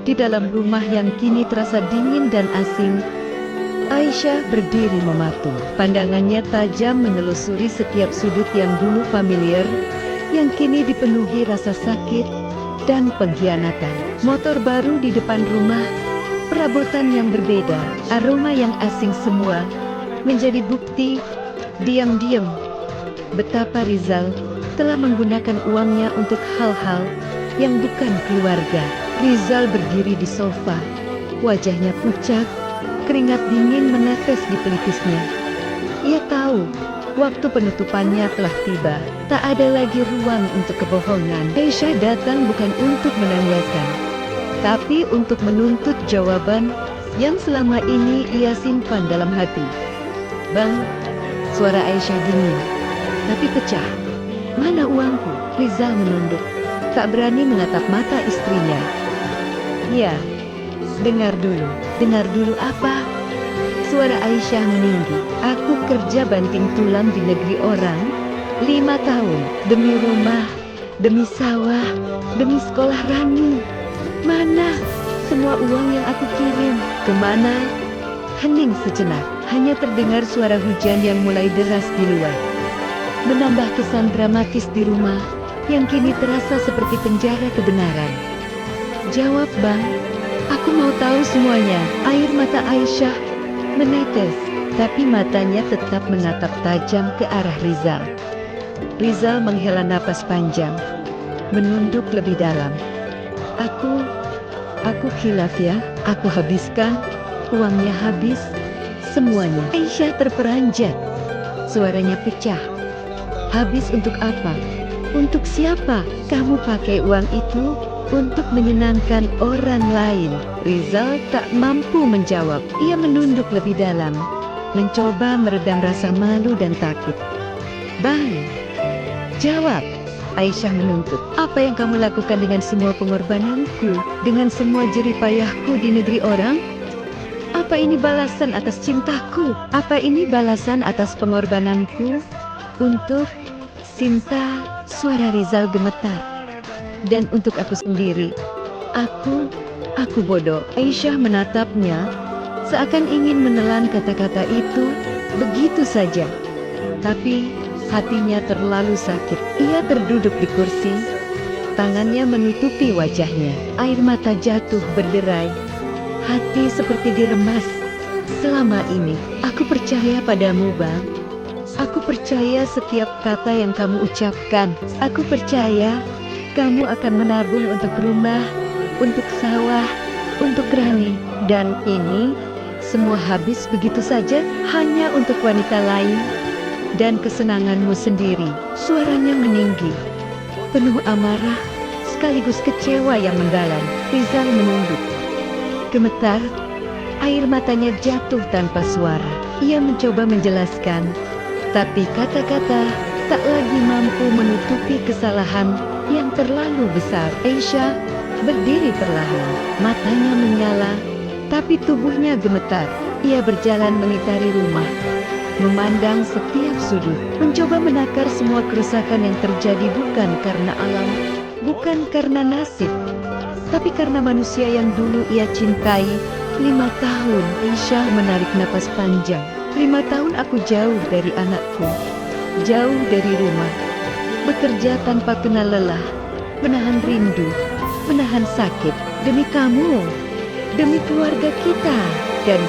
Di dalam rumah yang kini terasa dingin dan asing, Aisyah berdiri mematung. Pandangannya tajam menelusuri setiap sudut yang dulu familiar, yang kini dipenuhi rasa sakit dan pengkhianatan. Motor baru di depan rumah, perabotan yang berbeda, aroma yang asing semua, menjadi bukti diam-diam betapa Rizal telah menggunakan uangnya untuk hal-hal yang bukan keluarga. Rizal berdiri di sofa, wajahnya pucat, keringat dingin menetes di pelipisnya. Ia tahu waktu penutupannya telah tiba. Tak ada lagi ruang untuk kebohongan. Aisyah datang bukan untuk menanyakan, tapi untuk menuntut jawaban yang selama ini ia simpan dalam hati. "Bang," suara Aisyah dingin, tapi pecah. "Mana uangku?" Rizal menunduk, tak berani menatap mata istrinya. "Ya, dengar dulu." "Dengar dulu apa?" Suara Aisyah meninggi. "Aku kerja banting tulang di negeri orang 5 tahun, demi rumah, demi sawah, demi sekolah Rani. Mana semua uang yang aku kirim? Kemana?" Hening sejenak, hanya terdengar suara hujan yang mulai deras di luar, menambah kesan dramatis di rumah yang kini terasa seperti penjara kebenaran. "Jawab, Bang. Aku mau tahu semuanya." Air mata Aisyah menetes, tapi matanya tetap menatap tajam ke arah Rizal. Rizal menghela napas panjang, menunduk lebih dalam. Aku khilaf ya. Aku habiskan, uangnya habis, semuanya." Aisyah terperanjat, suaranya pecah. "Habis untuk apa? Untuk siapa? Kamu pakai uang itu untuk menyenangkan orang lain." Rizal tak mampu menjawab. Ia menunduk lebih dalam, mencoba meredam rasa malu dan takut. "Bang, jawab." Aisyah menuntut. "Apa yang kamu lakukan dengan semua pengorbananku, dengan semua jerih payahku di negeri orang? Apa ini balasan atas cintaku? Apa ini balasan atas pengorbananku untuk Sinta?" Suara Rizal gemetar. "Dan untuk aku sendiri, aku bodoh." Aisyah menatapnya, seakan ingin menelan kata-kata itu begitu saja. Tapi hatinya terlalu sakit. Ia terduduk di kursi, tangannya menutupi wajahnya. Air mata jatuh berderai, hati seperti diremas. "Selama ini, aku percaya padamu, Bang. Aku percaya setiap kata yang kamu ucapkan. Aku percaya kamu akan menabung untuk rumah, untuk sawah, untuk Rani. Dan ini semua habis begitu saja hanya untuk wanita lain dan kesenanganmu sendiri." Suaranya meninggi, penuh amarah sekaligus kecewa yang mendalam. Rizal menunduk, gemetar, air matanya jatuh tanpa suara. Ia mencoba menjelaskan, tapi kata-kata tak lagi mampu menutupi kesalahan yang terlalu besar. Aisyah berdiri perlahan, matanya menyala, tapi tubuhnya gemetar. Ia berjalan mengitari rumah, memandang setiap sudut, mencoba menakar semua kerusakan yang terjadi bukan karena alam, bukan karena nasib, tapi karena manusia yang dulu ia cintai. 5 tahun, Aisyah menarik napas panjang. 5 tahun aku jauh dari anakku, jauh dari rumah, bekerja tanpa kenal lelah, menahan rindu, menahan sakit, demi kamu, demi keluarga kita. Dan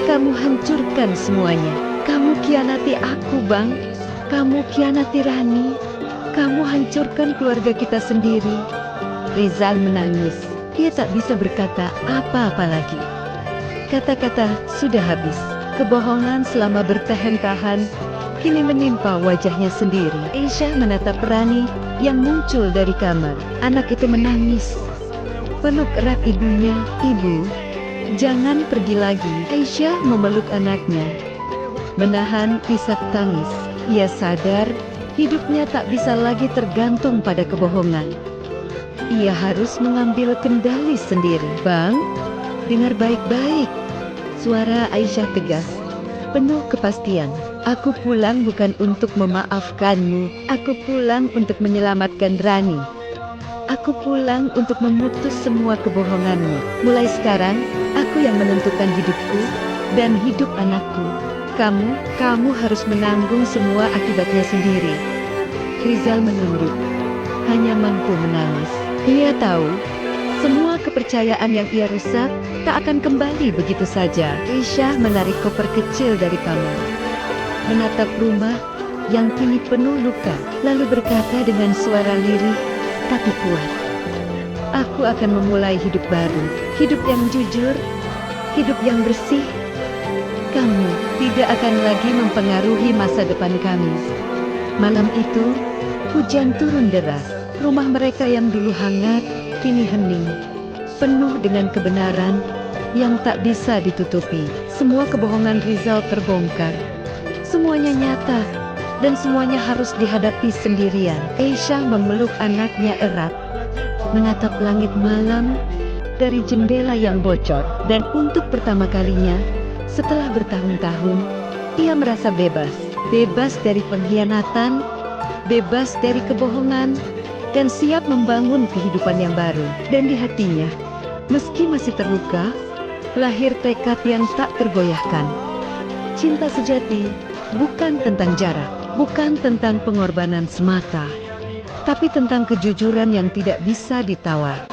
kamu hancurkan semuanya. Kamu khianati aku, Bang. Kamu khianati Rani. Kamu hancurkan keluarga kita sendiri. Rizal menangis. Ia tak bisa berkata apa-apa lagi. Kata-kata sudah habis. Kebohongan selama bertahan-tahan kini menimpa wajahnya sendiri. Aisyah menatap Rani yang muncul dari kamar. Anak itu menangis, peluk erat ibunya. "Ibu, jangan pergi lagi." Aisyah memeluk anaknya, menahan isak tangis. Ia sadar hidupnya tak bisa lagi tergantung pada kebohongan. Ia harus mengambil kendali sendiri. "Bang, dengar baik-baik." Suara Aisyah tegas, penuh kepastian. Aku pulang bukan untuk memaafkanmu. Aku pulang untuk menyelamatkan Rani. Aku pulang untuk memutus semua kebohonganmu. Mulai sekarang, aku yang menentukan hidupku dan hidup anakku. Kamu harus menanggung semua akibatnya sendiri. Rizal menunduk, hanya mampu menangis. Ia tahu, semua kepercayaan yang ia rusak tak akan kembali begitu saja. Aisyah menarik koper kecil dari kamar, menatap rumah yang kini penuh luka, lalu berkata dengan suara lirih tapi kuat, "Aku akan memulai hidup baru, hidup yang jujur, hidup yang bersih. Kamu tidak akan lagi mempengaruhi masa depan kami." Malam itu, hujan turun deras. Rumah mereka yang dulu hangat, kini hening, penuh dengan kebenaran yang tak bisa ditutupi. Semua kebohongan Rizal terbongkar. Semuanya nyata, dan semuanya harus dihadapi sendirian. Aisyah memeluk anaknya erat, menatap langit malam dari jendela yang bocor. Dan untuk pertama kalinya, setelah bertahun-tahun, ia merasa bebas. Bebas dari pengkhianatan, bebas dari kebohongan, dan siap membangun kehidupan yang baru. Dan di hatinya, meski masih terluka, lahir tekad yang tak tergoyahkan. Cinta sejati bukan tentang jarak, bukan tentang pengorbanan semata, tapi tentang kejujuran yang tidak bisa ditawar.